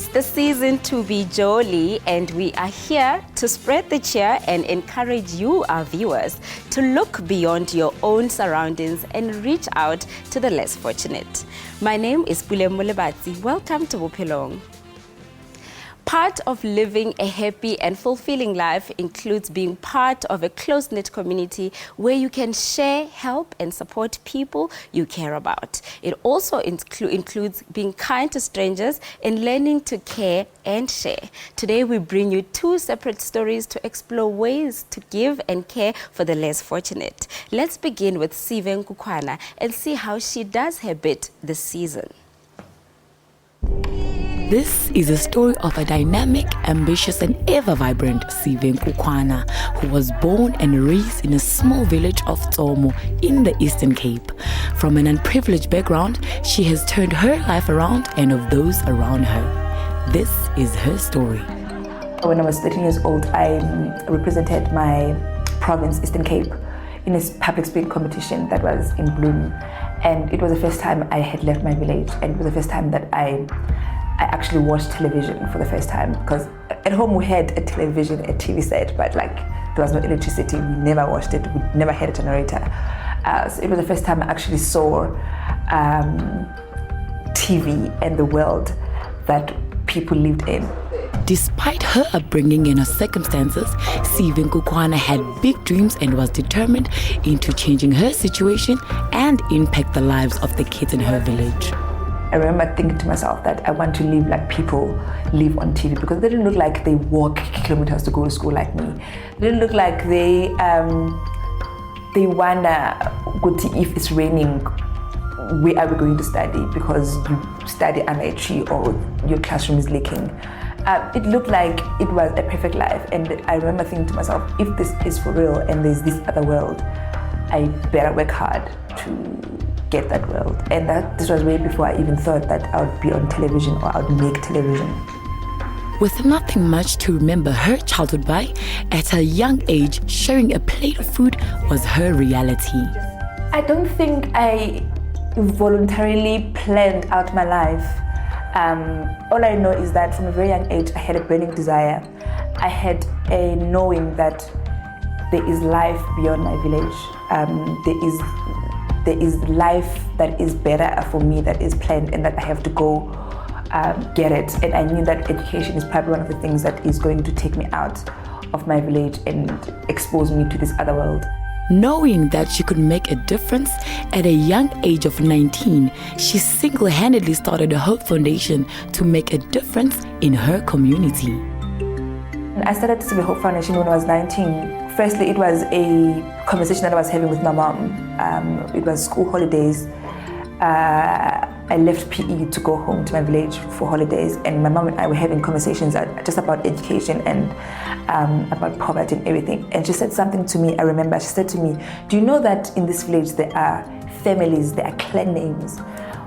'Tis the season to be jolly, and we are here to spread the cheer and encourage you, our viewers, to look beyond your own surroundings and reach out to the less fortunate. My name is Bophelong. Welcome to Bophelong. Part of living a happy and fulfilling life includes being part of a close-knit community where you can share, help, and support people you care about. It also includes being kind to strangers and learning to care and share. Today, we bring you two separate stories to explore ways to give and care for the less fortunate. Let's begin with Sive Nkukwana and see how she does her bit this season. This is a story of a dynamic, ambitious and ever vibrant Sive Nkukwana, who was born and raised in a small village of Tsomo in the Eastern Cape. From an unprivileged background, she has turned her life around and of those around her. This is her story. When I was 13 years old, I represented my province, Eastern Cape, in a public speaking competition that was in Bloem. And it was the first time I had left my village, and it was the first time that I actually watched television for the first time, because at home we had a television, a TV set, but like there was no electricity. We never watched it. We never had a generator. So it was the first time I actually saw TV and the world that people lived in. Despite her upbringing and her circumstances, Sive Nkukwana had big dreams and was determined into changing her situation and impact the lives of the kids in her village. I remember thinking to myself that I want to live like people live on TV, because they didn't look like they walk kilometers to go to school like me. They didn't look like they wonder if it's raining, where are we going to study, because you study under a tree or your classroom is leaking. It looked like it was a perfect life, and I remember thinking to myself, if this is for real and there's this other world, I better work hard to get that world. And this was way before I even thought that I would be on television or I would make television. With nothing much to remember her childhood by, at a young age, sharing a plate of food was her reality. I don't think I voluntarily planned out my life. All I know is that from a very young age, I had a burning desire. I had a knowing that there is life beyond my village. There is life that is better for me, that is planned, and that I have to go get it. And I knew that education is probably one of the things that is going to take me out of my village and expose me to this other world. Knowing that she could make a difference, at a young age of 19, she single-handedly started a Hope Foundation to make a difference in her community. I started to see the Hope Foundation when I was 19. Firstly, it was a conversation that I was having with my mom. It was school holidays. I left PE to go home to my village for holidays, and my mom and I were having conversations just about education and about poverty and everything. And she said something to me, I remember, she said to me, do you know that in this village there are families, there are clan names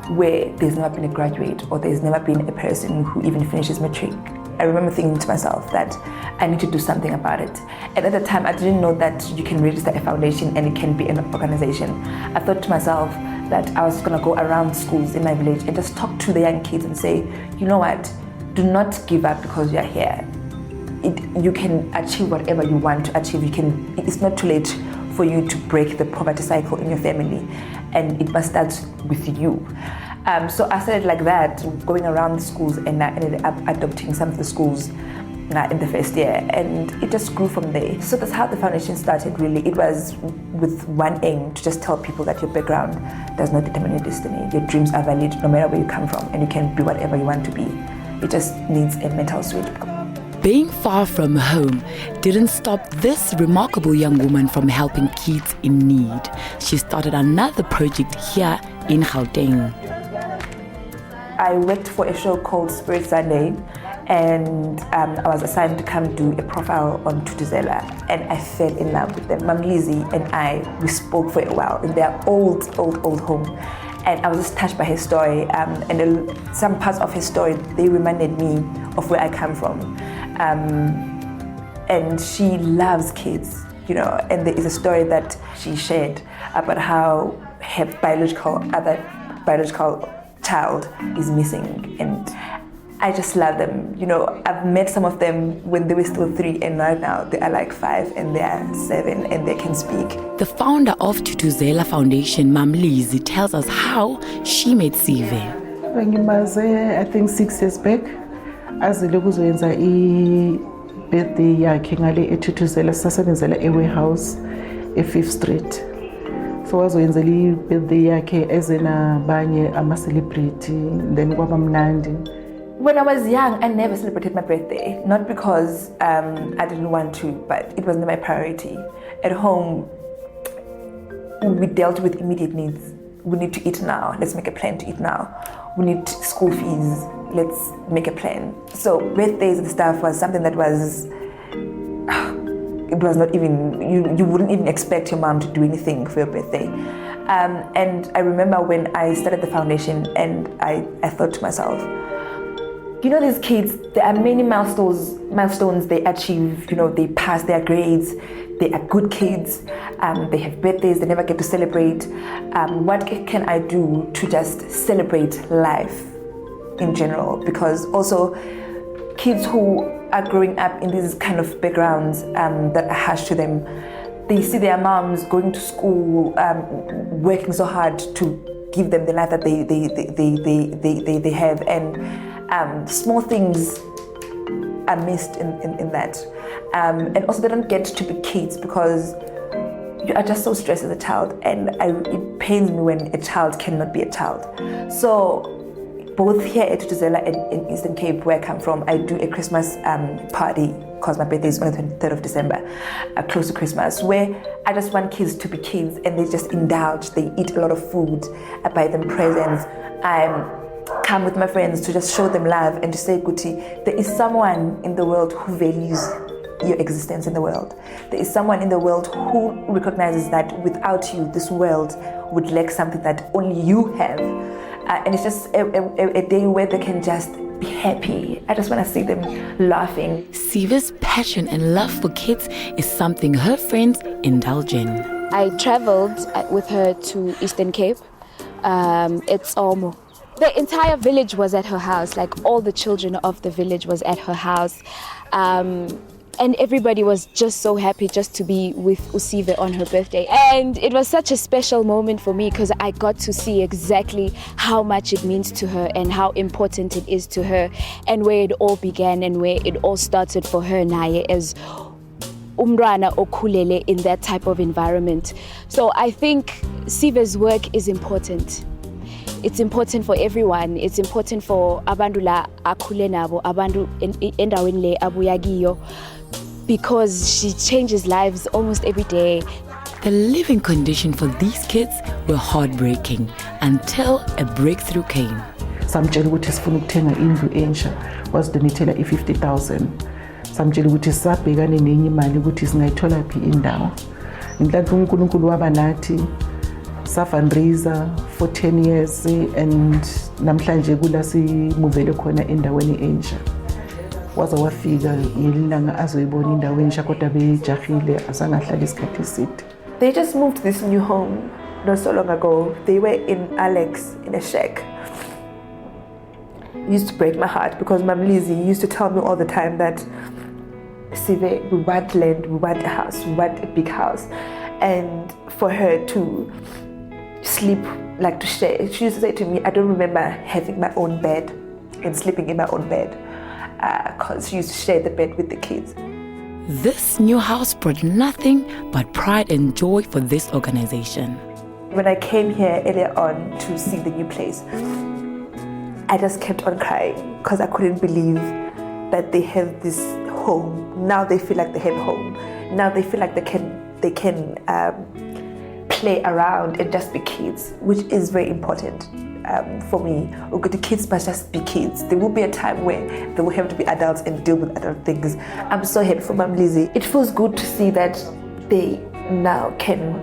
where there's never been a graduate or there's never been a person who even finishes matric? I remember thinking to myself that I need to do something about it. And at the time, I didn't know that you can register a foundation and it can be an organization. I thought to myself that I was going to go around schools in my village and just talk to the young kids and say, you know what, do not give up because you're here. You can achieve whatever you want to achieve. It's not too late for you to break the poverty cycle in your family, and it must start with you. So I started like that, going around the schools, and I ended up adopting some of the schools in the first year, and it just grew from there. So that's how the foundation started, really. It was with one aim, to just tell people that your background does not determine your destiny. Your dreams are valid no matter where you come from, and you can be whatever you want to be. It just needs a mental switch. Being far from home didn't stop this remarkable young woman from helping kids in need. She started another project here in Gauteng. I worked for a show called Spirit Sunday, and I was assigned to come do a profile on Tutuzela, and I fell in love with them. Mam Lizzie and we spoke for a while in their old home, and I was just touched by her story, and some parts of her story, they reminded me of where I come from. And she loves kids, and there is a story that she shared about how her other biological child is missing, and I just love them. You know, I've met some of them when they were still 3, and right now they are like 5 and they are 7 and they can speak. The founder of Tutuzela Foundation, Mam Lizzie, tells us how she met Sive. Ngimaze, I think 6 years back. Azile kuzoyenza i-birthday yakhe ngale eTutuzela, sasebenzela e-warehouse e-5th Street. So wazoyenzela i-birthday yakhe eze nabanye ama-celebrity, then kwaba mnandi. When I was young, I never celebrated my birthday. Not because I didn't want to, but it wasn't my priority. At home, we dealt with immediate needs. We need to eat now. Let's make a plan to eat now. We need school fees. Let's make a plan. So birthdays and stuff was something that was, it was not even, you wouldn't even expect your mom to do anything for your birthday. And I remember when I started the foundation, and I thought to myself, you know, these kids, there are many milestones they achieve. You know, they pass their grades, they are good kids, they have birthdays they never get to celebrate. What can I do to just celebrate life in general? Because also kids who are growing up in these kind of backgrounds that are harsh to them, they see their moms going to school, working so hard to give them the life that they have, and small things are missed in that. And also they don't get to be kids because you are just so stressed as a child, and it pains me when a child cannot be a child. So both here at Tutuzela and in Eastern Cape, where I come from, I do a Christmas party, because my birthday is on the 23rd of December, close to Christmas, where I just want kids to be kids, and they just indulge, they eat a lot of food, I buy them presents, I come with my friends to just show them love and to say, Guti, there is someone in the world who values your existence in the world. There is someone in the world who recognizes that without you, this world would lack something that only you have. And it's just a day where they can just be happy. I just want to see them laughing. Sive's passion and love for kids is something her friends indulge in. I traveled with her to Eastern Cape. It's almost the entire village was at her house. Like all the children of the village was at her house. And everybody was just so happy just to be with Usive on her birthday. And it was such a special moment for me because I got to see exactly how much it means to her and how important it is to her, and where it all began and where it all started for her, Naye, as umrana okulele in that type of environment. So I think Sive's work is important. It's important for everyone. It's important for abantu la akhule nabo, abantu endaweni le abuya kiyo, because she changes lives almost every day. The living condition for these kids were heartbreaking until a breakthrough came. Samtshela ukuthi sifuna ukuthenga indlu ensha, wasidonethela i-50,000. Samtshela ukuthi sisabhekane nenye imali ukuthi singayithola phi indawo. Inhlanhla uNkulunkulu waba nathi, sa-fundraiser for 10 years, and namhlanje kula simuvele khona endaweni ensha. Waze wafika ilanga azoyibona indawo ensha kodwa bejahile asangahlala isikhathi eside. They just moved to this new home not so long ago. They were in Alex in a shack. It used to break my heart because Mam Lizzie used to tell me all the time that, Sive, we want land, we want a house, we want a big house. And for her to sleep, like to share, she used to say to me, I don't remember having my own bed and sleeping in my own bed, because she used to share the bed with the kids. This new house brought nothing but pride and joy for this organization. When I came here earlier on to see the new place, I just kept on crying because I couldn't believe that they have this home. Now they feel like they have home. Now they feel like they can play around and just be kids, which is very important for me. The kids must just be kids. There will be a time where they will have to be adults and deal with adult things. I'm so happy for Mam Lizzie. It feels good to see that they now can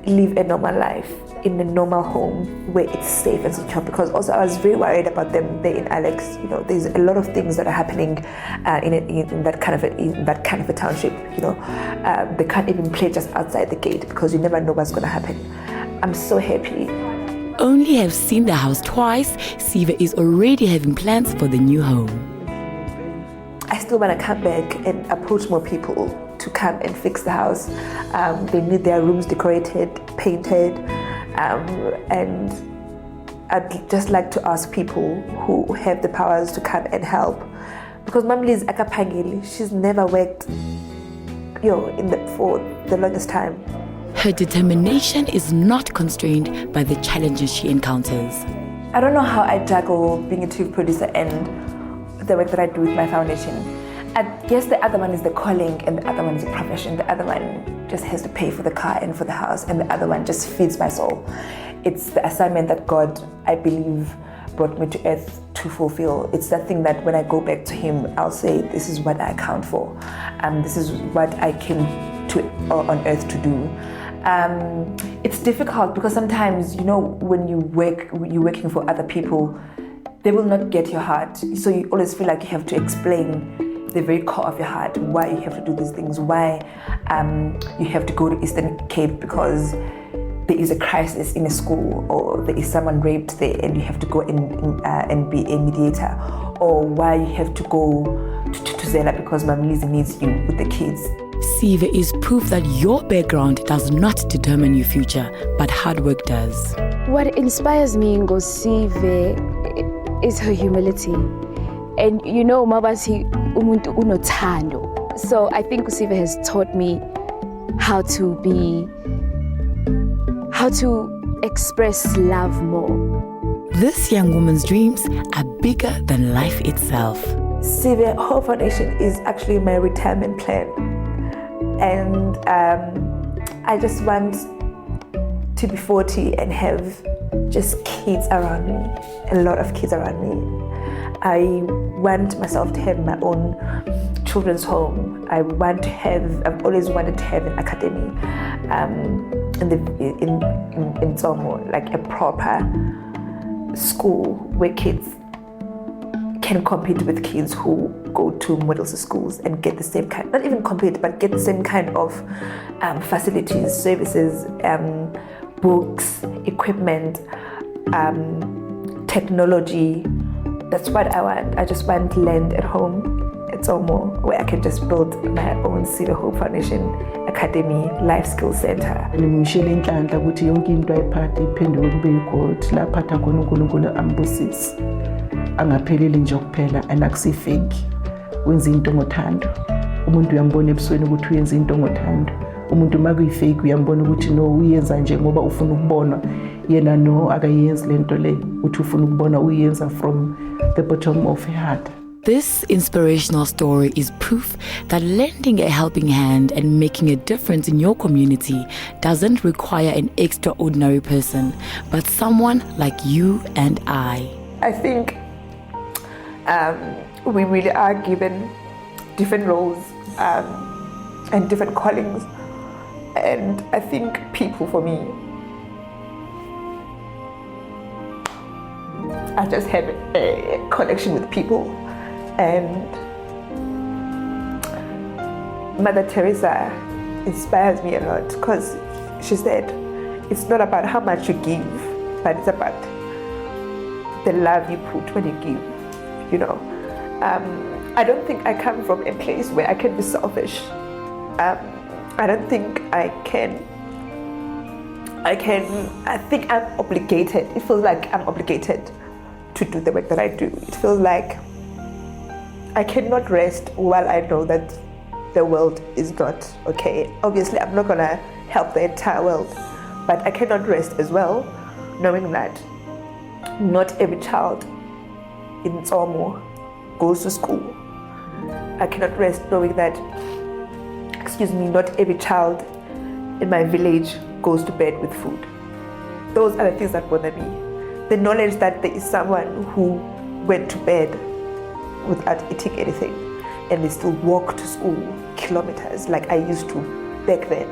live a normal life in a normal home where it's safe and secure, because also I was very worried about them there in Alex. You know, there's a lot of things that are happening in that kind of a township. You know, they can't even play just outside the gate because you never know what's going to happen. I'm so happy only have seen the house twice, Siva is already having plans for the new home. I still want to come back and approach more people to come and fix the house. They need their rooms decorated, painted, and I'd just like to ask people who have the powers to come and help. Because Mamli is akapangeli, she's never worked for the longest time. Her determination is not constrained by the challenges she encounters. I don't know how I juggle being a TV producer and the work that I do with my foundation. I guess the other one is the calling and the other one is the profession. The other one just has to pay for the car and for the house, and the other one just feeds my soul. It's the assignment that God, I believe, brought me to earth to fulfill. It's that thing that when I go back to Him, I'll say, this is what I account for. This is what I came to on earth to do. It's difficult because sometimes, when you're working for other people, they will not get your heart. So you always feel like you have to explain the very core of your heart, why you have to do these things, why you have to go to Eastern Cape because there is a crisis in a school, or there is someone raped there and you have to go and be a mediator, or why you have to go to Zela because Mama Lizzie needs you with the kids. Siva is proof that your background does not determine your future, but hard work does. What inspires me in Sive is her humility. And mabasi umuntu unothando. So I think Siva has taught me how to express love more. This young woman's dreams are bigger than life itself. Siva Hope Foundation is actually my retirement plan. And I just want to be 40 and have just kids around me, a lot of kids around me. I want myself to have my own children's home. I've always wanted to have an academy in Tsomo, like a proper school where kids can compete with kids who go to model schools and get the same kind, not even compete, but get the same kind of facilities, services, books, equipment, technology. That's what I want. I just want land at home at Tsomo where I can just build my own Siva Hope Foundation Academy Life Skills Center. Ngishilo inhlanhla ukuthi yonke into ayiphatha iphenduke kube yiGod la phatha khona uNkulunkulu ambusisi angapheleli nje kuphela anakusifeki wenza into ngothando. Umuntu uyambona ebusweni ukuthi uyenza into ngothando. Umuntu makuyifake uyambona ukuthi no uyenza nje ngoba ufuna ukubona yena no akayenzi lento le uthi ufuna ukubona uyenza from the bottom of her heart. This inspirational story is proof that lending a helping hand and making a difference in your community doesn't require an extraordinary person, but someone like you and I. I think we really are given different roles and different callings. And I think people, for me, I just have a connection with people. And Mother Teresa inspires me a lot because she said, it's not about how much you give, but it's about the love you put when you give, I don't think I come from a place where I can be selfish. I don't think I think I'm obligated. It feels like I'm obligated to do the work that I do. It feels like I cannot rest while I know that the world is not okay. Obviously, I'm not gonna help the entire world, but I cannot rest as well, knowing that not every child in Tsomo goes to school. I cannot rest knowing that, not every child in my village goes to bed with food. Those are the things that bother me. The knowledge that there is someone who went to bed without eating anything and they still walk to school kilometers like I used to back then.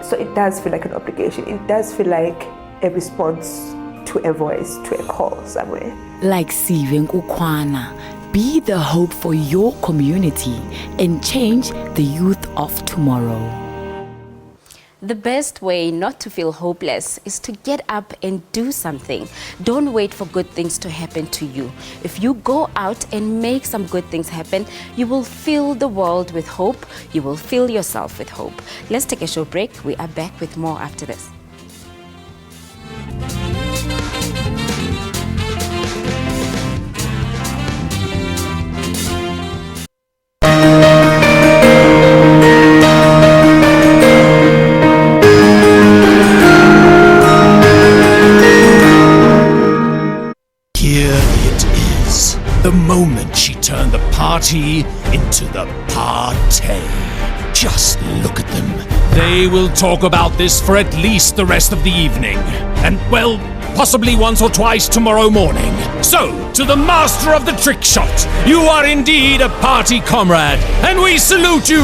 So it does feel like an obligation. It does feel like a response to a voice, to a call somewhere. Like Siva Nkukwana, be the hope for your community and change the youth of tomorrow. The best way not to feel hopeless is to get up and do something. Don't wait for good things to happen to you. If you go out and make some good things happen, you will fill the world with hope. You will fill yourself with hope. Let's take a short break. We are back with more after this. The moment she turned the party into the party. Just look at them. They will talk about this for at least the rest of the evening. And, well, possibly once or twice tomorrow morning. So, to the master of the trick shot, you are indeed a party comrade. And we salute you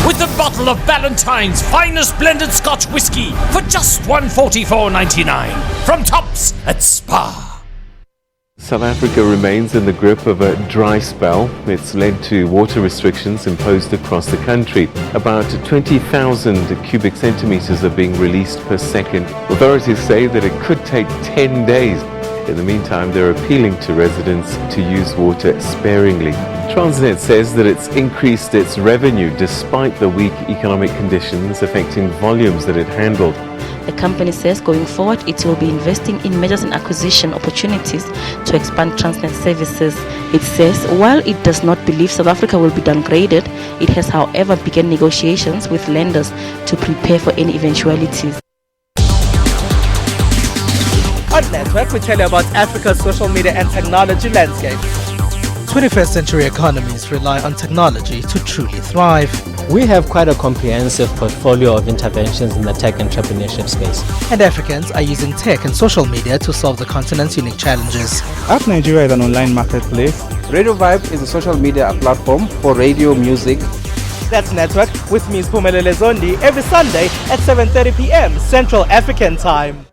with a bottle of Valentine's finest blended Scotch whiskey for just $144.99 from Tops at Spa. South Africa remains in the grip of a dry spell. It's led to water restrictions imposed across the country. About 20,000 cubic centimeters are being released per second. Authorities say that it could take 10 days. In the meantime, they're appealing to residents to use water sparingly. Transnet says that it's increased its revenue despite the weak economic conditions affecting volumes that it handled. The company says going forward it will be investing in mergers and acquisition opportunities to expand Transnet services. It says while it does not believe South Africa will be downgraded, it has however begun negotiations with lenders to prepare for any eventualities. On Network, we tell you about Africa's social media and technology landscape. 21st century economies rely on technology to truly thrive. We have quite a comprehensive portfolio of interventions in the tech entrepreneurship space. And Africans are using tech and social media to solve the continent's unique challenges. App Nigeria is an online marketplace. Radio Vibe is a social media platform for radio music. That's Network with me, Pumelele Zondi, every Sunday at 7:30 p.m. Central African Time.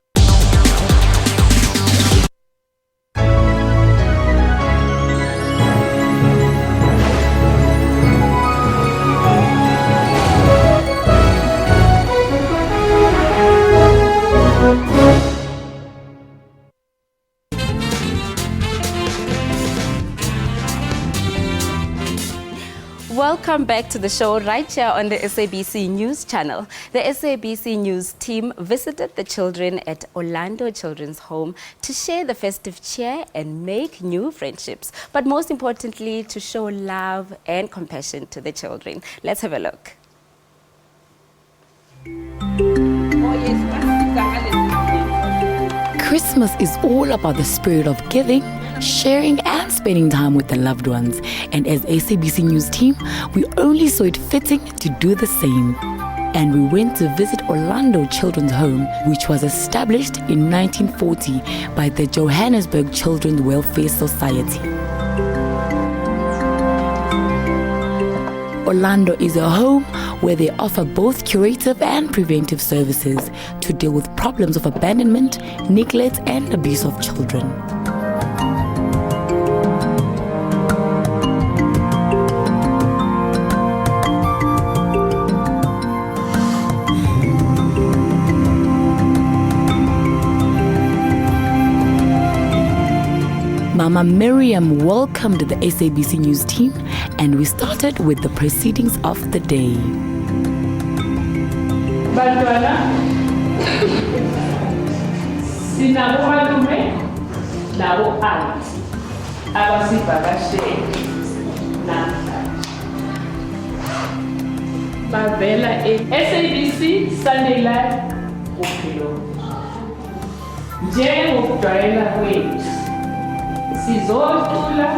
Welcome back to the show right here on the SABC News channel. The SABC News team visited the children at Orlando Children's Home to share the festive cheer and make new friendships, but most importantly to show love and compassion to the children. Let's have a look. Christmas is all about the spirit of giving, sharing and spending time with the loved ones. And as SABC News team, we only saw it fitting to do the same. And we went to visit Orlando Children's Home, which was established in 1940 by the Johannesburg Children's Welfare Society. Orlando is a home where they offer both curative and preventive services to deal with problems of abandonment, neglect and abuse of children. Mama Miriam welcomed the SABC News team and we started with the proceedings of the day. Bantwana, sinabo malume, nabo aunt, abasivakashele namhlanje. Bavela SABC Sunday Live Bophelong. Njengokujwayela kwethu, sizocula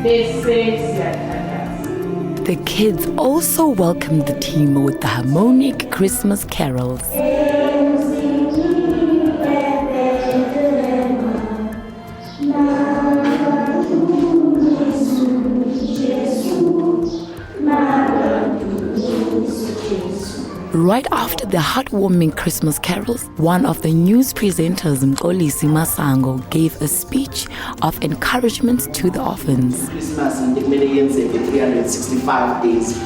bese siyathandaza. The kids also welcomed the team with the harmonic Christmas carols. Right after the heartwarming Christmas carols, one of the news presenters, Mkolisi Masango, gave a speech of encouragement to the orphans. Christmas in 365 days.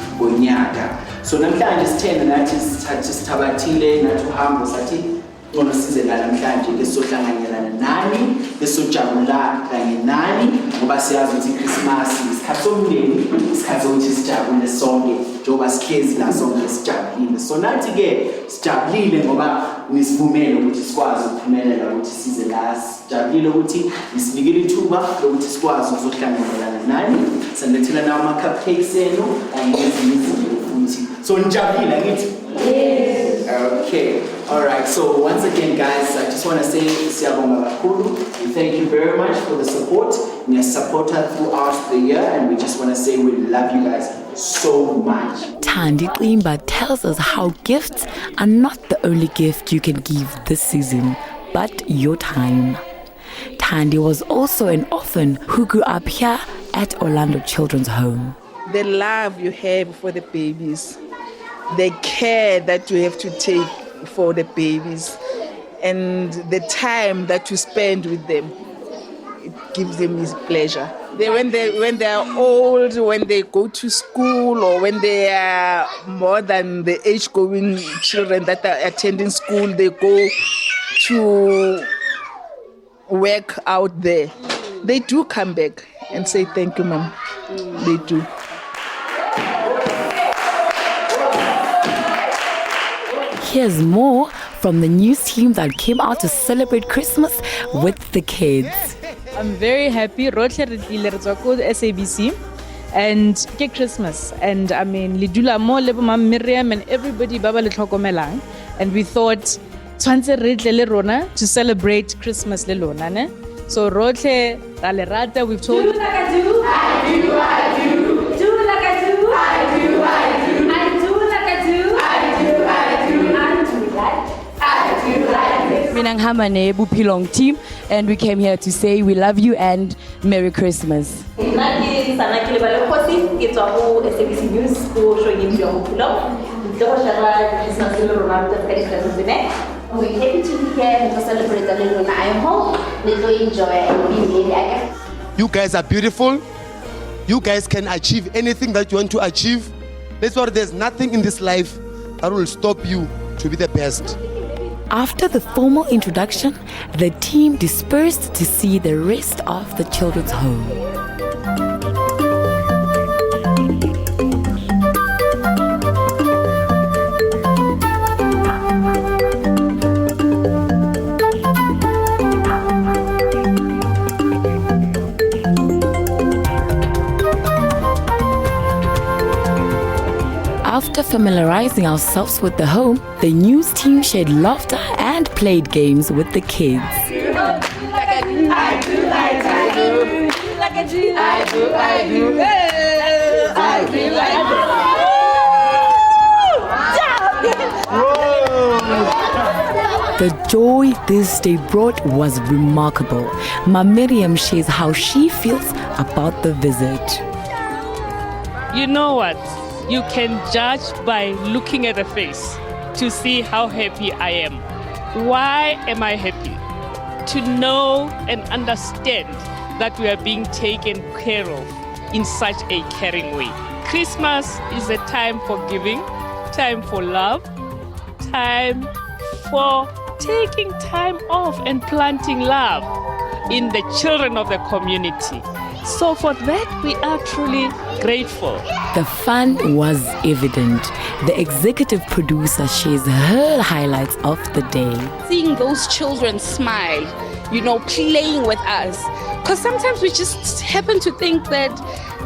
So namhlanje sithena nathi sithabathile nathi uhambo sathi ngcono size la namhlanje ke sohlanganyelana nani besojabula kanye nani ngoba siyazi ukuthi iChristmas isikhathi somndeni isikhathi sokuthi sijabule sonke njengoba sihlezi la sonke sijabulile. So nathi ke sijabulile ngoba nisivumele ukuthi sikwazi ukuphumelela ukuthi size la sijabulile ukuthi isinikele ithuba lokuthi sikwazi ukuzohlanganyelana nani sanilethela nawo ama cupcakes enu kanye nezinye izinto futhi. So nijabulile ngithi? Yes. Okay. All right. So once again, guys, I just want to say, siyabonga kakhulu. We thank you very much for the support. We have supported throughout the year, and we just want to say we love you guys so much. Thandi Ximba tells us how gifts are not the only gift you can give this season, but your time. Thandi was also an orphan who grew up here at Orlando Children's Home. The love you have for the babies, the care that you have to take for the babies, and the time that you spend with them, it gives them this pleasure. When they are old, when they go to school, or when they are more than the age-going children that are attending school, they go to work out there. They do come back and say, thank you, Mom. They do. Here's more from the news team that came out to celebrate Christmas with the kids. I'm very happy. SABC and get Christmas. And I mean, Lidula Mo, Lebo Mam Miriam, and everybody Baba Lithokomelang. And we thought, Rona to celebrate Christmas Lelona. Ne? So Rotle Talerata, we've told. Do like I do, I do, I do. Do like I do, I do, I do. I do like I do, I do, I do. I do like Minang Hamane Bophelong team, and we came here to say we love you and Merry Christmas. SABC News ko showing you Bophelong. We're happy to be here and to celebrate the little. I hope they will enjoy and be merry. You guys are beautiful. You guys can achieve anything that you want to achieve. That's why there's nothing in this life that will stop you to be the best. After the formal introduction, the team dispersed to see the rest of the children's home. After familiarizing ourselves with the home, the news team shared laughter and played games with the kids. The joy this day brought was remarkable. Miriam shares how she feels about the visit. You know what? You can judge by looking at the face to see how happy I am. Why am I happy? To know and understand that we are being taken care of in such a caring way. Christmas is a time for giving, time for love, time for taking time off and planting love in the children of the community. So for that, we are truly grateful. The fun was evident. The executive producer shares her highlights of the day. Seeing those children smile, playing with us. Because sometimes we just happen to think that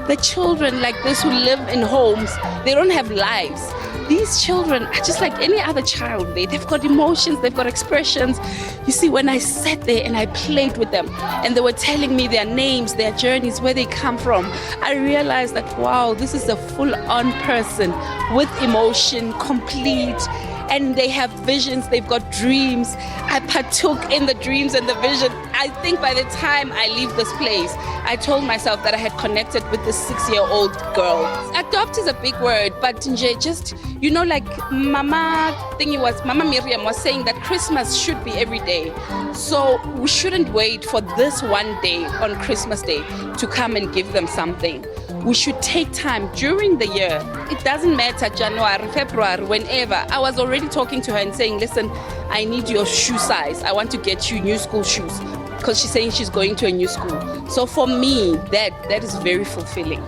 the children like this who live in homes, they don't have lives. These children are just like any other child. They've got emotions, they've got expressions. You see, when I sat there and I played with them and they were telling me their names, their journeys, where they come from, I realized that, wow, this is a full-on person with emotion, complete, and they have visions, they've got dreams. I partook in the dreams and the vision. I think by the time I leave this place, I told myself that I had connected with this 6-year-old girl. Adopt is a big word, but just, like Mama Miriam was saying that Christmas should be every day. So we shouldn't wait for this one day on Christmas Day to come and give them something. we should take time during the year. It doesn't matter, January, February, whenever. I was already talking to her and saying, listen, I need your shoe size. I want to get you new school shoes, because she's saying she's going to a new school. So for me, that is very fulfilling.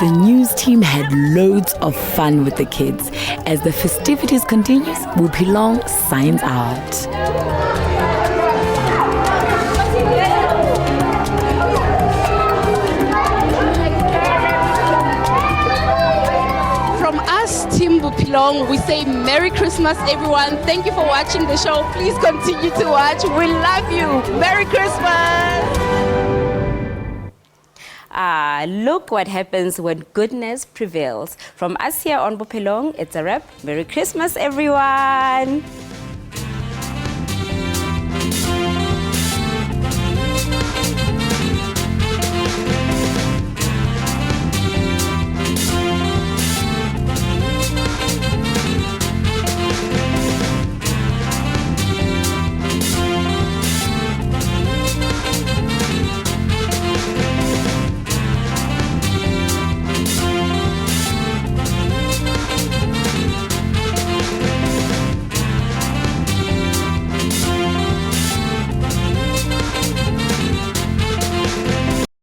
The news team had loads of fun with the kids. As the festivities continues, Bophelong signs out. From us, Team Bophelong, we say Merry Christmas, everyone. Thank you for watching the show. Please continue to watch. We love you. Merry Christmas. Look what happens when goodness prevails. From us here on Bophelong, it's a wrap. Merry Christmas, everyone.